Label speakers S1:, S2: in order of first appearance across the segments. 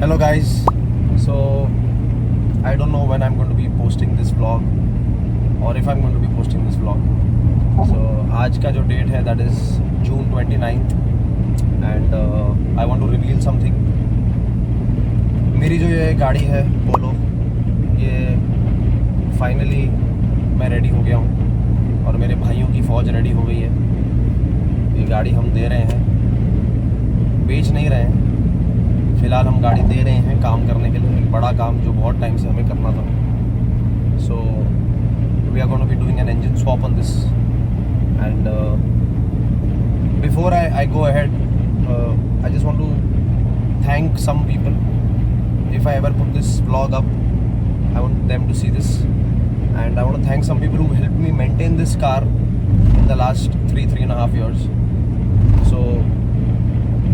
S1: Hello guys, so I don't know when I'm going to be posting this vlog or if I'm going to be posting this vlog. So आज का जो date है that is June 29th and I want to reveal something. मेरी जो ये गाड़ी है पोलो, ये फाइनली मैं रेडी हो गया हूँ और मेरे भाइयों की फ़ौज रेडी हो गई है. ये गाड़ी हम दे रहे हैं, बेच नहीं रहे हैं. फ़िलहाल हम गाड़ी दे रहे हैं काम करने के लिए, एक बड़ा काम जो बहुत टाइम से हमें करना था. So we are going to be doing an engine swap on this end before I go ahead, I just want to thank some people. If I ever put this vlog up, I want them to see this and I want to thank some people who helped me maintain this car in the last 3.5 years. So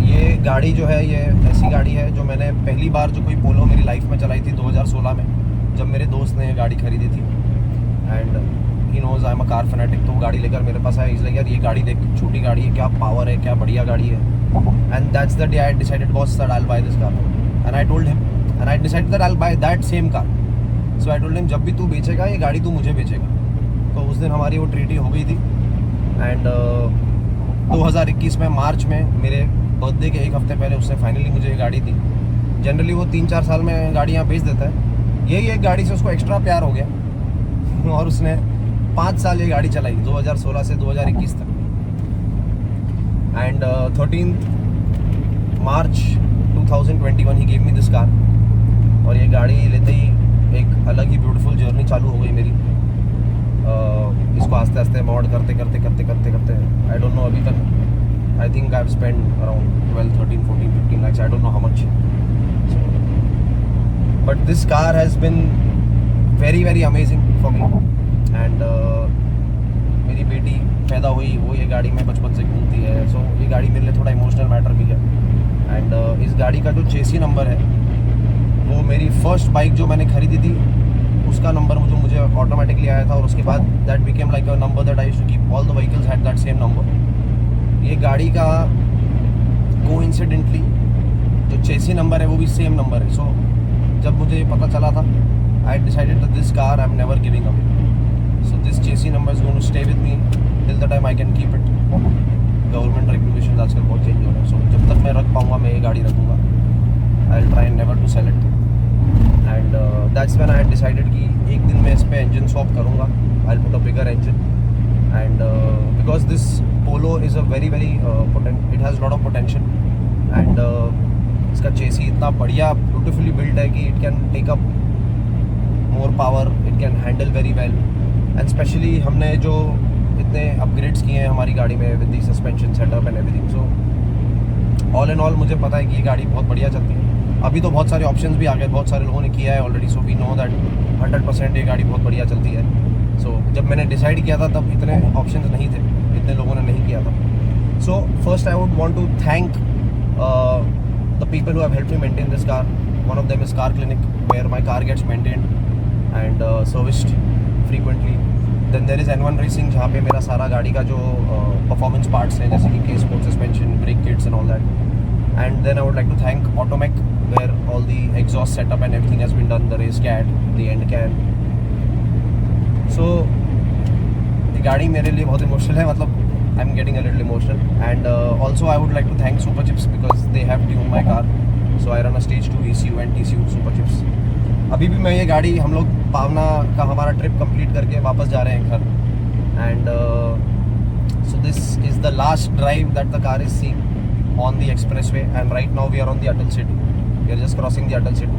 S1: ये गाड़ी जो है, ये ऐसी गाड़ी है जो मैंने पहली बार जो कोई पोलो मेरी लाइफ में चलाई थी 2016 में, जब मेरे दोस्त ने ये गाड़ी खरीदी थी. And he knows I am a car fanatic. तो वो गाड़ी लेकर मेरे पास आया. इसलिए यार ये गाड़ी देख, छोटी गाड़ी है, क्या पावर है, क्या बढ़िया गाड़ी है. And that's the day I decided boss that I will by this car. And I told him and I decided that I will by that same car. So I told him जब भी तू बेचेगा ये गाड़ी तू मुझे बेचेगा. तो उस दिन हमारी वो ट्रीटी हो गई थी. एंड 2021 में मार्च में मेरे बर्थडे के एक हफ्ते पहले उसने फाइनली मुझे ये गाड़ी दी. जनरली वो 3-4 साल में गाड़ियाँ बेच देता है. यही एक गाड़ी से उसको एक्स्ट्रा प्यार हो गया और उसने 5 साल ये गाड़ी चलाई, 2016 से 2021 तक. And 13th March 2021 he gave me this car. और ये गाड़ी लेते ही एक अलग ही ब्यूटीफुल जर्नी चालू हो गई मेरी. इसको आस्ते आस्ते मॉड करते आई डोंट नो, अभी तक I think I've spent around 12, 13, 14, 15 lakhs. I don't know how much. So, but this car has been very, very amazing for me. And मेरी बेटी पैदा हुई, वो ये गाड़ी में बचपन से घूमती है. So ये गाड़ी मेरे लिए थोड़ा इमोशनल मैटर भी है. एंड इस गाड़ी का जो चेसी नंबर है, वो मेरी फर्स्ट बाइक जो मैंने खरीदी थी उसका नंबर मुझे ऑटोमेटिकली आया था. और उसके बाद that became like a number that I used to keep. All the vehicles had that same number. ये गाड़ी का कोइंसिडेंटली जो चेसी नंबर है वो भी सेम नंबर है. सो जब मुझे ये पता चला था, I decided that this car I am never giving away. So this chassis number is going to stay with me till the time I can keep it. Government regulation आजकल बहुत change हो रहा है. सो जब तक मैं रख पाऊँगा मैं ये गाड़ी रखूँगा. I will try never to sell it. And that's when I had decided कि एक दिन मैं इस पर इंजन स्वैप करूँगा. I will put a bigger engine. And because this Polo is a very it has a lot of potential and इसका चेसी इतना बढ़िया ब्यूटीफुली बिल्ड है कि it can take up more power, it can handle very well. and specially हमने जो इतने upgrades किए हैं हमारी गाड़ी में with the suspension setup and everything. so all in all मुझे पता है कि ये गाड़ी बहुत बढ़िया चलती है. अभी तो बहुत सारे ऑप्शंस भी आ गए, बहुत सारे लोगों ने किया है already. So we know that 100% ये गाड़ी बहुत बढ़िया चलती है. सो जब मैंने डिसाइड किया था तब इतने ऑप्शंस नहीं थे, इतने लोगों ने नहीं किया था. So first I would want to thank the people who have helped me maintain this car. One of them is car clinic where my car gets maintained and serviced frequently. Then there is N1 racing जहाँ पे मेरा सारा गाड़ी का जो performance parts हैं जैसे कि sport suspension, brake kits and all that. And then I would like to thank automake where all the exhaust setup and everything has been done, the race cat, the end can. So ये गाड़ी मेरे लिए बहुत emotional है, मतलब I am getting a little emotional. And also I would like to thank super chips because they have tuned my car. So I run a stage 2 ECU and TCU super chips. अभी भी मैं ये गाड़ी, हम लोग पावना का हमारा ट्रिप कंप्लीट करके वापस जा रहे हैं घर. And so this is the last drive that the car is seeing on the expressway. And right now we are on the Atal Setu. We are just crossing the Atal Setu.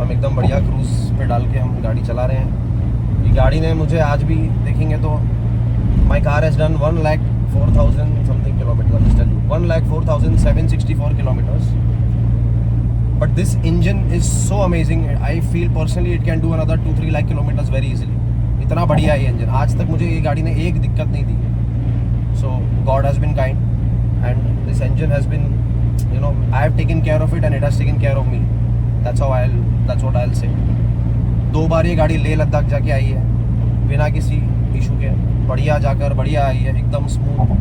S1: हम एकदम बढ़िया क्रूज पे डाल के हम गाड़ी चला रहे हैं. ये गाड़ी ने मुझे आज भी देखेंगे तो my car has done 1,04,000 something kilometre. 1,04,764 kilometres. But this engine is so amazing. I feel personally it can do another 2-3 lakh kilometres very easily. इतना बढ़िया है ये इंजन. आज तक मुझे ये गाड़ी ने एक दिक्कत नहीं दी. So God has been kind and this engine has been, you know, I have taken care of it and it has taken care of me. That's what I will say. 2 बार ये गाड़ी लेह लद्दाख जाके आई है बिना किसी इशू के. बढ़िया जाकर बढ़िया आई है, एकदम smooth.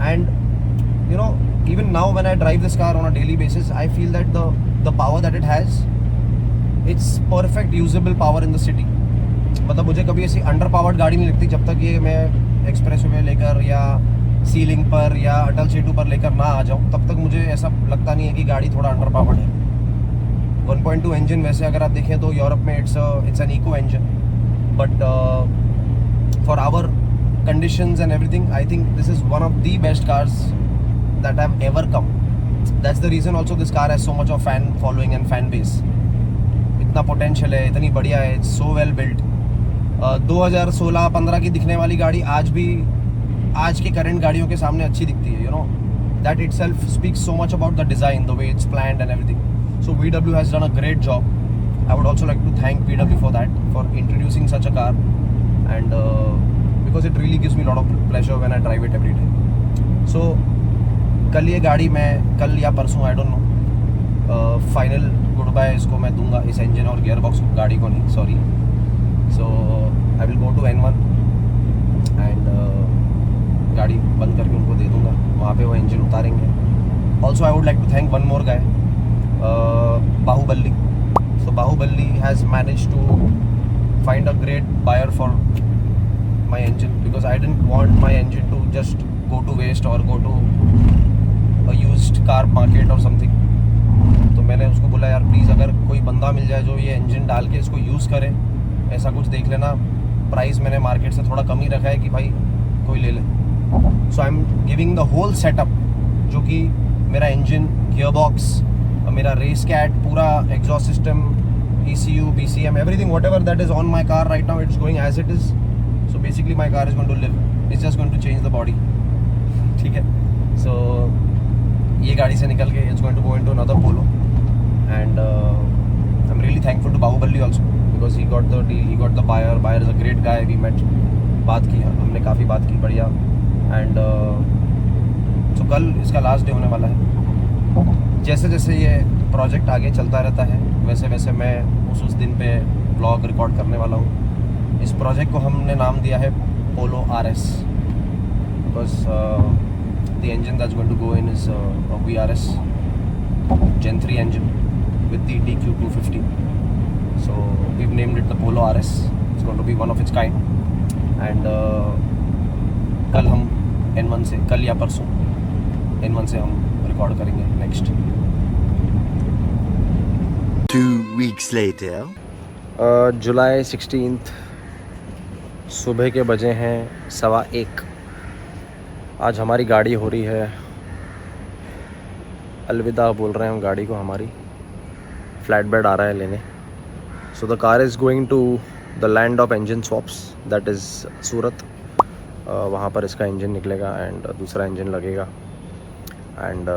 S1: And you know even now when I drive this car on a daily basis, I feel that the power that it has, it's perfect usable power in the city. मतलब मुझे कभी ऐसी अंडर पावर्ड गाड़ी नहीं लगती जब तक ये मैं एक्सप्रेस वे लेकर या सीलिंग पर या अटल सेतु पर लेकर ना आ जाऊँ, तब तक मुझे ऐसा लगता नहीं है कि गाड़ी थोड़ा अंडर पावर्ड है. 1.2 इंजन, वैसे अगर आप देखें तो यूरोप में it's an eco engine, but for our conditions and everything, I think this is one of the best cars that have ever come. That's the reason also this car has so much of fan following and fan base. इतना potential है, इतनी बढ़िया है, it's so well built. 2016-15 की दिखने वाली गाड़ी आज भी आज के करंट गाड़ियों के सामने अच्छी दिखती है, you know. That itself speaks so much about the design, the way it's planned and everything. So VW has done a great job. I would also like to thank VW for that, for introducing such a car, and because it really gives me a lot of pleasure when I drive it every day. So कल ये गाड़ी मैं कल या परसों, I don't know, final goodbye इसको मैं दूंगा, इस इंजन और गियर बॉक्स को, गाड़ी को नहीं, sorry. So I will go to N1 and गाड़ी बंद करके उनको दे दूंगा, वहाँ पे वो इंजन उतारेंगे. Also I would like to thank one more guy, Bahubali. So Bahubali has manage to find a great buyer for my engine, because I didn't want my engine to just go to waste or go to a used car market or something. तो मैंने उसको बोला यार please अगर कोई बंदा मिल जाए जो ये इंजन डाल के इसको यूज़ करे, ऐसा कुछ देख लेना. प्राइस मैंने मार्केट से थोड़ा कम ही रखा है कि भाई कोई ले ले. So I am giving the whole setup, जो कि मेरा इंजन, गियर बॉक्स, मेरा रेस कैट, पूरा exhaust system, ECU, BCM, everything, whatever that is on my car right now, it's going as it is. So basically my car is going to live. It's just going to change the body. ठीक है. So ये गाड़ी से निकल के it's going to go into another Polo, and I'm really thankful to Bahubali also, because he got the deal, he got the buyer. Buyer is a great guy. We met, बात की, हमने काफ़ी बात की, बढ़िया. And so कल इसका last day होने वाला है. जैसे जैसे ये प्रोजेक्ट आगे चलता रहता है, वैसे वैसे मैं उस दिन पे ब्लॉग रिकॉर्ड करने वाला हूँ. इस प्रोजेक्ट को हमने नाम दिया है Polo RS, because the engine that's going to go in is VRS Gen 3 engine with the DQ 250. So we've named it the Polo RS. It's going to be one of its kind. And कल हम N1 से, कल या परसों N1 से हम record करेंगे next.
S2: 2 weeks later.
S1: जुलाई 16th सुबह के बजे हैं 1:15. आज हमारी गाड़ी हो रही है, अलविदा बोल रहे हैं हम गाड़ी को. हमारी फ्लैट बेड आ रहा है लेने. So the car is going to the land of engine swaps, that is Surat. वहाँ पर इसका इंजन निकलेगा एंड दूसरा इंजन लगेगा. एंड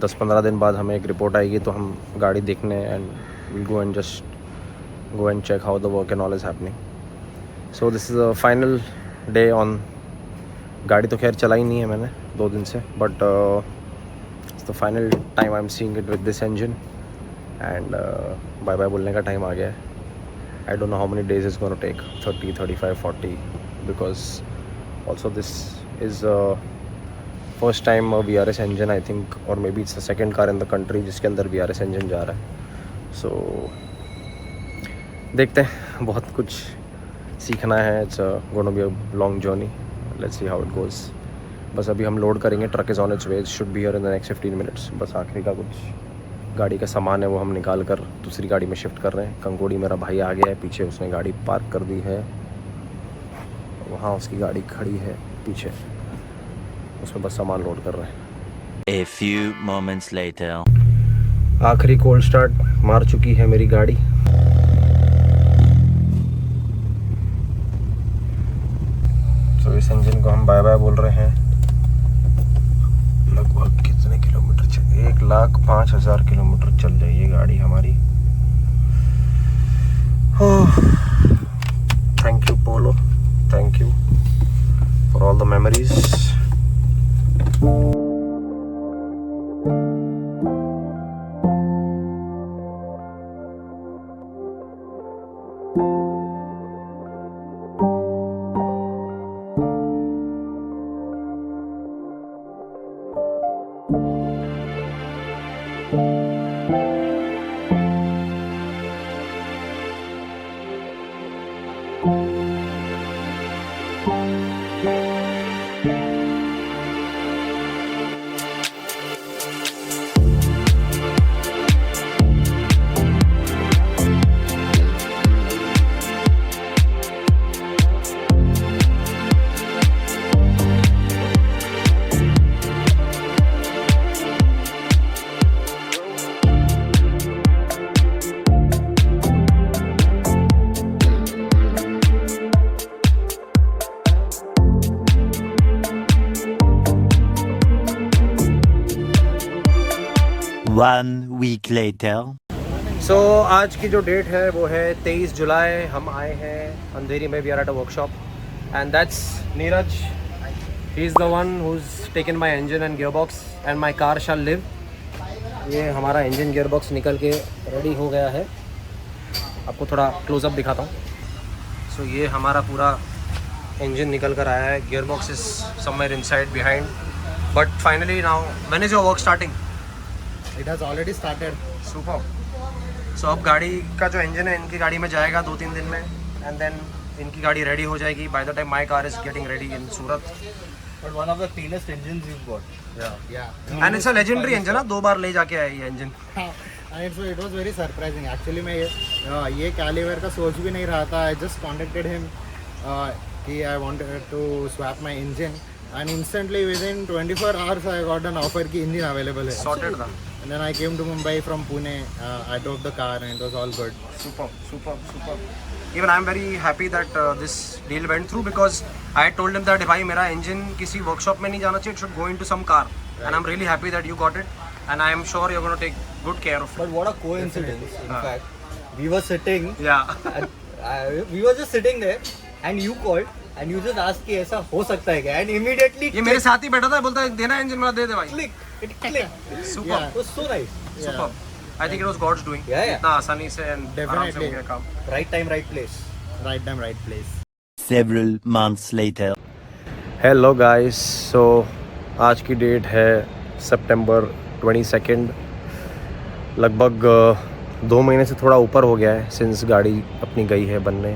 S1: 10-15 दिन बाद हमें एक रिपोर्ट आएगी, तो हम गाड़ी देखने and will go and check how the work and all is happening. So this is a final day on. गाड़ी तो खैर चलाई नहीं है मैंने 2 दिन से, but it's the final time I am seeing it with this engine. And bye bye बोलने का टाइम आ गया है. I don't know how many days is gonna take, 30, 35, 40, because also this is first time VRS engine I think, और may be it's the second car in the country जिसके अंदर VRS engine जा रहा है. सो देखते हैं, बहुत कुछ सीखना है. It's gonna be a long journey. Let's see how it goes. बस अभी हम लोड करेंगे, truck is on it's way, should be here in the next 15 minutes. बस आखिरी का कुछ गाड़ी का सामान है वो हम निकाल कर दूसरी गाड़ी में शिफ्ट कर रहे हैं. कंकोड़ी मेरा भाई आ गया है पीछे, उसने गाड़ी पार्क कर दी है. वहाँ उसकी गाड़ी खड़ी है पीछे, उसमें बस सामान लोड कर रहे हैं.
S2: A few moments later.
S1: आखिरी कोल्ड स्टार्ट मार चुकी है मेरी गाड़ी. तो इस इंजन को हम बाय बाय बोल रहे हैं. लगभग कितने किलोमीटर चल, 1,05,000 किलोमीटर चल रही है गाड़ी हमारी. Thank you polo, thank you for all the memories.
S2: 1 week later.
S1: सो आज की जो डेट है वो है 23 जुलाई. हम आए हैं अंधेरी में. We are at a workshop and that's Neeraj. He is the one who is taken my engine and gearbox and my car shall live. ये हमारा इंजन गियर बॉक्स निकल के रेडी हो गया है. आपको थोड़ा क्लोजअप दिखाता हूँ. सो ये हमारा पूरा इंजन निकल कर आया है. Gear box is somewhere inside behind. But finally now when is your work starting?
S3: It has already started.
S1: Super. So अब गाड़ी का जो इंजन है इनकी गाड़ी में जाएगा 2-3 दिन में एंड देन इनकी गाड़ी रेडी हो जाएगी. By the time my car is getting ready in Surat.
S3: But one of the cleanest engines you've got. Yeah.
S1: And it's a legendary engine. 2 बार ले जाके आया ये engine.
S3: And so it was very surprising. Actually मैं ये Caliber का सोच भी नहीं रहा था. I just contacted him कि I wanted to swap my engine. And instantly within 24 hours I got an offer कि engine available है.
S1: Sorted था.
S3: And then I came to Mumbai from Pune. I drove the car and it was all good.
S1: Super. Even I am very happy that this deal went through because I told him that भाई मेरा engine किसी workshop में नहीं जाना चाहिए. It should go into some car. And I'm really happy that you got it. And I am sure you're going to take good care of it.
S4: But what a coincidence! In fact, we were sitting.
S1: Yeah.
S4: And, we were just sitting there, and you called, and you just asked कि ऐसा हो सकता है क्या? And immediately
S1: ये मेरे साथ ही बैठा था. बोलता है देना इंजन मेरा दे दे भाई.
S4: click, it clicked.
S1: Super.
S3: Yeah.
S4: It was so nice.
S1: Super. I think it was God's doing.
S4: Yeah.
S1: इतना आसानी से and आराम से हो गया काम.
S4: Right time, right place.
S3: Right time, right place.
S2: Several months later.
S1: Hello guys. So आज की डेट है सितंबर 22. लगभग 2 महीने से थोड़ा ऊपर हो गया है सिंस गाड़ी अपनी गई है बनने.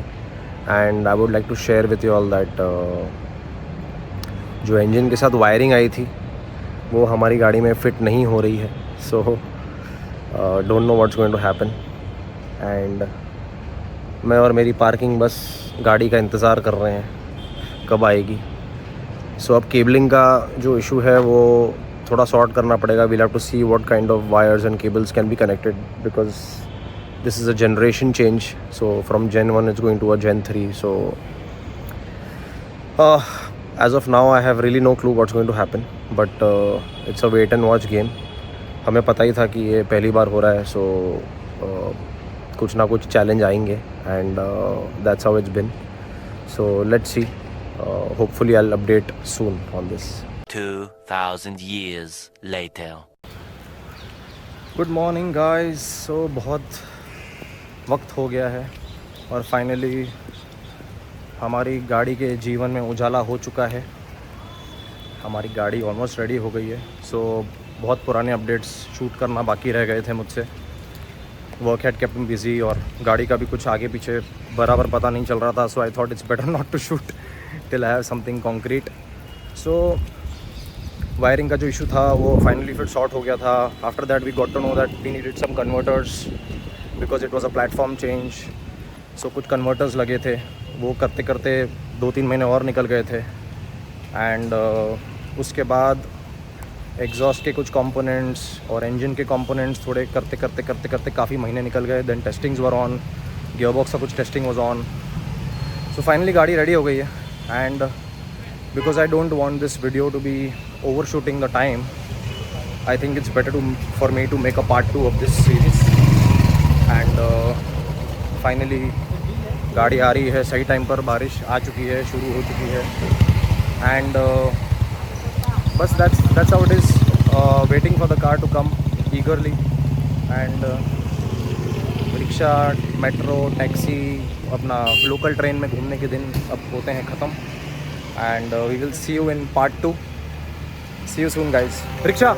S1: And I would like to share with you all that जो इंजन के साथ वायरिंग आई थी वो हमारी गाड़ी में फ़िट नहीं हो रही है. So don't know what's going to happen. And मैं और मेरी पार्किंग बस गाड़ी का इंतज़ार कर रहे हैं कब आएगी. सो अब केबलिंग का जो इशू है वो थोड़ा सॉर्ट करना पड़ेगा. We'll have to see what kind of wires and cables can be connected because this is a generation change. So from Gen 1 it's going to a Gen 3. So as of now I have really no clue what's going to happen. But it's a wait and watch game. हमें पता ही था कि ये पहली बार हो रहा है. So कुछ ना कुछ चैलेंज आएंगे and that's how it's been. So let's see. Hopefully I'll update soon on this.
S2: 2,000 years later.
S1: Good morning guys. So बहुत वक्त हो गया है और फाइनली हमारी गाड़ी के जीवन में उजाला हो चुका है. हमारी गाड़ी ऑलमोस्ट रेडी हो गई है. सो बहुत पुराने अपडेट्स शूट करना बाकी रह गए थे मुझसे. Work had kept me busy और गाड़ी का भी कुछ आगे पीछे बराबर पता नहीं चल रहा था. So I thought it's better not to shoot till I have something concrete. So wiring का जो इशू था वो फाइनली फिर सॉर्ट हो गया था. After that we got to know that we needed some converters because it was a platform change. So कुछ converters लगे थे. वो करते करते 2-3 महीने और निकल गए थे. एंड उसके बाद एग्जॉस्ट के कुछ कंपोनेंट्स और इंजन के कंपोनेंट्स थोड़े करते काफ़ी महीने निकल गए. Then testings were on. Gearbox का कुछ testing was on. So finally गाड़ी रेडी हो गई है. And because I don't want this video to be overshooting the time, I think it's better for me to make a part 2 of this series. And finally गाड़ी आ रही है सही time पर. बारिश आ चुकी है, शुरू हो चुकी है. And बस that's how it is. Waiting for the car to come eagerly. And rickshaw, metro, taxi, अपना लोकल ट्रेन में घूमने के दिन अब होते हैं ख़त्म. And we will see you in part 2. See you soon guys. Riksha!